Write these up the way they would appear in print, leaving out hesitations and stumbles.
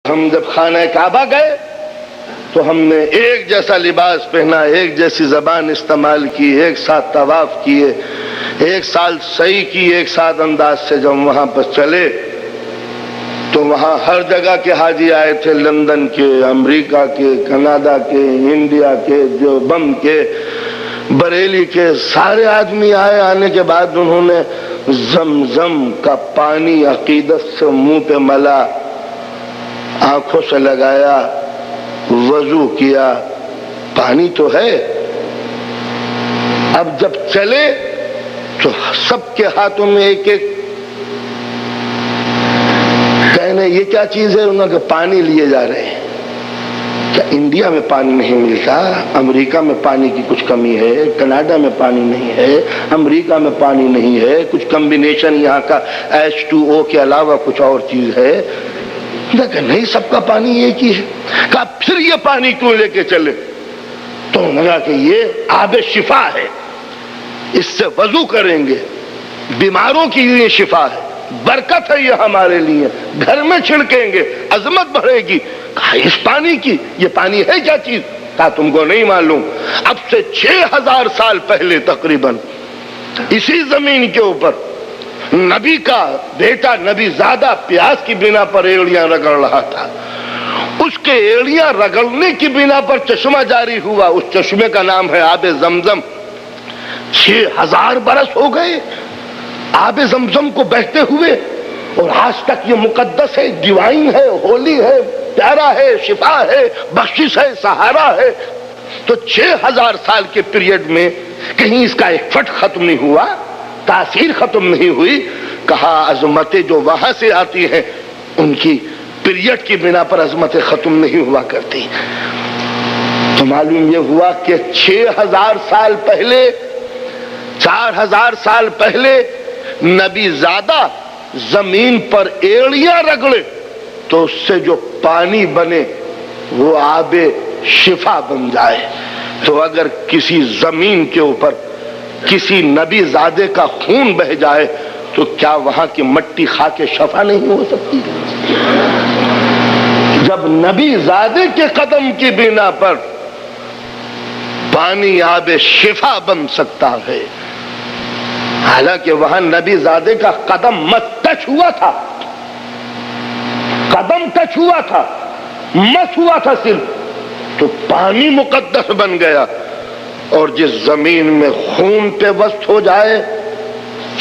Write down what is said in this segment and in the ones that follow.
ہم جب خانہ کعبہ گئے تو ہم نے ایک جیسا لباس پہنا، ایک جیسی زبان استعمال کی، ایک ساتھ طواف کیے، ایک سال سعی کی، ایک ساتھ انداز سے جب وہاں پر چلے تو وہاں ہر جگہ کے حاجی آئے تھے، لندن کے، امریکہ کے، کینیڈا کے، انڈیا کے، دیوبند کے، بریلی کے، سارے آدمی آئے۔ آنے کے بعد انہوں نے زمزم کا پانی عقیدت سے منہ پہ ملا، آنکھوں سے لگایا، وضو کیا، پانی تو ہے۔ اب جب چلے تو سب کے ہاتھوں میں ایک ایک، کہنے یہ کیا چیز ہے؟ انہوں نے پانی لیے جا رہے ہیں۔ کیا انڈیا میں پانی نہیں ملتا؟ امریکہ میں پانی کی کچھ کمی ہے، کینیڈا میں پانی نہیں ہے، امریکہ میں پانی نہیں ہے، کچھ کمبینیشن یہاں کا H2O کے علاوہ کچھ اور چیز ہے؟ کہ نہیں، سب کا پانی ایک ہی ہے۔ کہا پھر یہ پانی کیوں لے کے چلے؟ تو انہوں نے کہا کہ یہ آب شفا ہے، اس سے وضو کریں گے، بیماروں کی یہ شفا ہے، برکت ہے یہ ہمارے لیے، گھر میں چھڑکیں گے، عظمت بڑھے گی۔ کہا اس پانی کی، یہ پانی ہے کیا چیز؟ کہا تم کو نہیں معلوم، اب سے 6000 سال پہلے تقریباً اسی زمین کے اوپر نبی کا بیٹا نبی زادہ پیاس کی بنا پر ایڑیاں رگڑ رہا تھا، اس کے ایڑیاں رگڑنے کی بنا پر چشمہ جاری ہوا، اس چشمے کا نام ہے آب زمزم۔ 6000 برس ہو گئے آب زمزم کو بہتے ہوئے، اور آج تک یہ مقدس ہے، ڈیوائن ہے، ہولی ہے، پیارا ہے، شفا ہے، بخشش ہے، سہارا ہے۔ تو 6000 سال کے پیریڈ میں کہیں اس کا ایک فٹ ختم نہیں ہوا، تاثیر ختم نہیں ہوئی۔ کہا عظمتیں جو وہاں سے آتی ہیں ان کی پیریڈ کی بنا پر عظمتیں ختم نہیں ہوا کرتی۔ تو معلوم یہ ہوا کہ 6000 سال پہلے، 4000 سال پہلے نبی زادہ زمین پر ایڑیاں رگڑے تو اس سے جو پانی بنے وہ آب شفا بن جائے۔ تو اگر کسی زمین کے اوپر کسی نبی زادے کا خون بہ جائے تو کیا وہاں کی مٹی خاک شفا نہیں ہو سکتی؟ جب نبی زادے کے قدم کی بنا پر پانی آب شفا بن سکتا ہے، حالانکہ وہاں نبی زادے کا قدم مت ٹچ ہوا تھا، قدم ٹچ ہوا تھا، مس ہوا تھا صرف، تو پانی مقدس بن گیا۔ اور جس زمین میں خون پہ وسط ہو جائے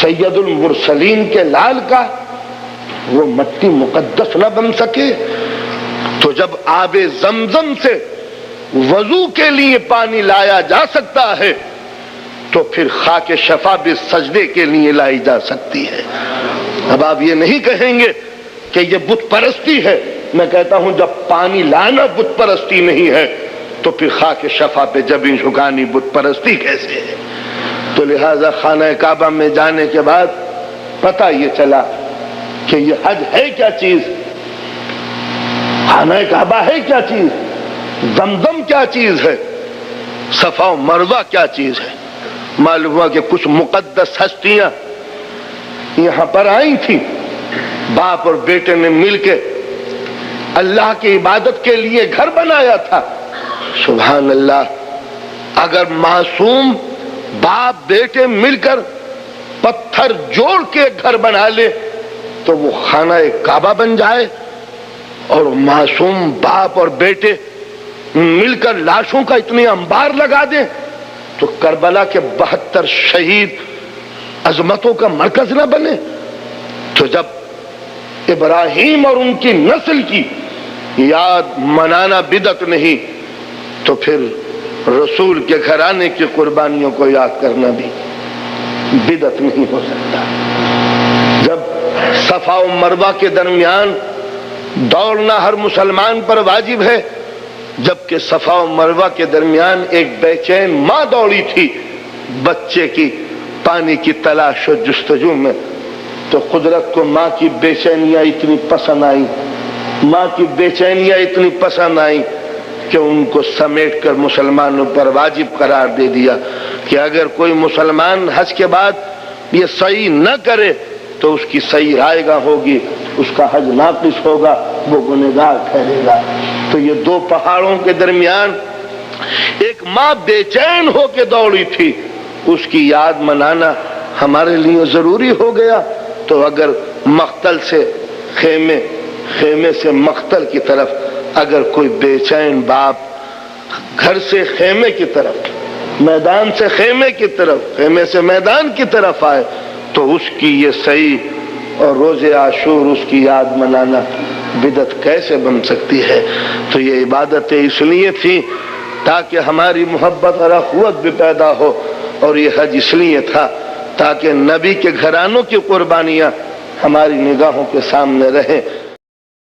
سید المرسلین کے لال کا، وہ مٹی مقدس نہ بن سکے۔ تو جب آب زمزم سے وضو کے لیے پانی لایا جا سکتا ہے تو پھر خاک شفا بھی سجدے کے لیے لائی جا سکتی ہے۔ اب آپ یہ نہیں کہیں گے کہ یہ بت پرستی ہے، میں کہتا ہوں جب پانی لانا بت پرستی نہیں ہے تو پھر خاک شفا پہ جبیں جھکانی بت پرستی کیسے ہے؟ تو لہذا خانہ کعبہ میں جانے کے بعد پتہ یہ چلا کہ یہ حج ہے کیا چیز، خانہ کعبہ ہے کیا چیز، زمزم کیا چیز ہے، صفا و مروہ کیا چیز ہے۔ معلوم ہوا کہ کچھ مقدس ہستیاں یہاں پر آئی تھیں، باپ اور بیٹے نے مل کے اللہ کی عبادت کے لیے گھر بنایا تھا۔ سبحان اللہ، اگر معصوم باپ بیٹے مل کر پتھر جوڑ کے گھر بنا لے تو وہ خانہ کعبہ بن جائے، اور معصوم باپ اور بیٹے مل کر لاشوں کا اتنے انبار لگا دیں تو کربلا کے 72 شہید عظمتوں کا مرکز نہ بنے۔ تو جب ابراہیم اور ان کی نسل کی یاد منانا بدعت نہیں تو پھر رسول کے گھرانے کی قربانیوں کو یاد کرنا بھی بدعت نہیں ہو سکتا۔ جب صفا و مروہ کے درمیان دوڑنا ہر مسلمان پر واجب ہے، جبکہ صفا و مروہ کے درمیان ایک بے چین ماں دوڑی تھی بچے کی پانی کی تلاش و جستجو میں، تو قدرت کو ماں کی بے چینیاں اتنی پسند آئی، ماں کی بے چینیاں اتنی پسند آئی کہ ان کو سمیٹ کر مسلمانوں پر واجب قرار دے دیا کہ اگر کوئی مسلمان حج کے بعد یہ سعی نہ کرے تو اس کی صحیح رائے گاہ ہوگی، اس کا حج ناقص ہوگا، وہ گنہگار ٹھہرے گا۔ تو یہ دو پہاڑوں کے درمیان ایک ماں بے چین ہو کے دوڑی تھی، اس کی یاد منانا ہمارے لیے ضروری ہو گیا۔ تو اگر مقتل سے خیمے سے مقتل کی طرف اگر کوئی بے چین باپ گھر سے خیمے کی طرف، میدان سے خیمے کی طرف، خیمے سے میدان کی طرف آئے تو اس کی یہ صحیح اور روز عاشور اس کی یاد منانا بدعت کیسے بن سکتی ہے؟ تو یہ عبادتیں اس لیے تھی تاکہ ہماری محبت اور اخوت بھی پیدا ہو، اور یہ حج اس لیے تھا تاکہ نبی کے گھرانوں کی قربانیاں ہماری نگاہوں کے سامنے رہیں۔